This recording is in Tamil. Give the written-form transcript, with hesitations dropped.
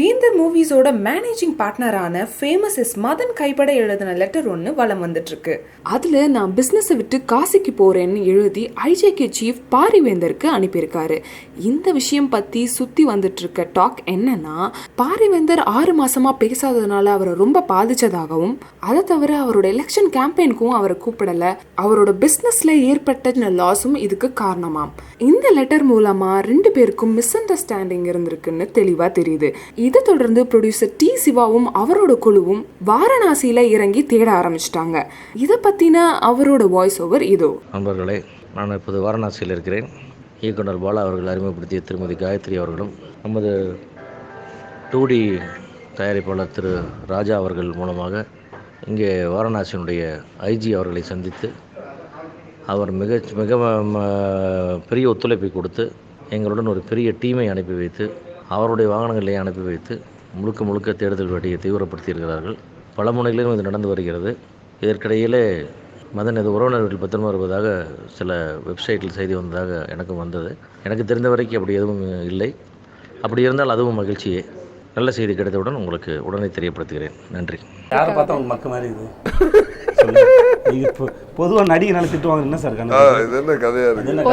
வேந்தர் மூவிஸோட மேனேஜிங் பார்ட்னரான ஃபேமஸ் எஸ் மதன் கைப்பட எழுதின லெட்டர் ஒன்று வலம் வந்துட்டு இருக்கு. அதுல நான் பிசினஸை விட்டு காசிக்கு போறேன்னு எழுதி ஐஜேகே சீஃப் பாரிவேந்தருக்கு அனுப்பியிருக்காரு. இந்த விஷயம் பத்தி சுத்தி வந்துட்டு இருக்க டாக் என்னன்னா, பாரிவேந்தர் 6 மாசமா பேசாததுனால அவரை ரொம்ப பாதிச்சதாகவும், அதை தவிர அவரோட எலெக்ஷன் கேம்பெயினுக்கும் அவரை கூப்பிடல, அவரோட பிசினஸ்ல ஏற்பட்ட லாஸும் இதுக்கு காரணமாம். இந்த லெட்டர் மூலமா 2 பேருக்கும் மிஸ் அண்டர்ஸ்டாண்டிங் இருந்திருக்குன்னு தெளிவா தெரியுது. இதை தொடர்ந்து ப்ரொடியூசர் டி சிவாவும் அவரோட குழுவும் வாரணாசியில இறங்கி தேட ஆரம்பிச்சிட்டாங்க. இதை பத்தின அவரோட வாய்ஸ் ஓவர் இதோ. நண்பர்களே, நான் இப்போது வாரணாசியில் இருக்கிறேன். இயக்குனர் பாலா அவர்கள் அறிமுகப்படுத்திய திருமதி காயத்ரி அவர்களும் நமது 2D தயாரிப்பாளர் திரு ராஜா அவர்கள் மூலமாக இங்கே வாரணாசியினுடைய ஐஜி அவர்களை சந்தித்து அவர் மிக பெரிய ஒத்துழைப்பை கொடுத்து எங்களுடன் ஒரு பெரிய டீமை அனுப்பி வைத்து அவருடைய வாகனங்களையும் அனுப்பி வைத்து முழுக்க தேடுதல் வேட்டையை தீவிரப்படுத்தியிருக்கிறார்கள். பல முனைகளிலும் இது நடந்து வருகிறது. இதற்கிடையிலே மதன் இது உறவினர் வீட்டில் பத்திரமா இருப்பதாக சில வெப்சைட்டில் செய்தி வந்ததாக எனக்கும் வந்தது. எனக்கு தெரிந்த வரைக்கும் அப்படி எதுவும் இல்லை. அப்படி இருந்தால் அதுவும் மகிழ்ச்சியே. நல்ல செய்தி கிடைத்தவுடன் உங்களுக்கு உடனே தெரியப்படுத்துகிறேன். நன்றி. யாரை பார்த்தா உங்களுக்கு மக்க மாதிரி இது பொதுவாக நடிகை திட்டுவாங்க. என்ன சார் இது என்ன கதையா இருக்கு?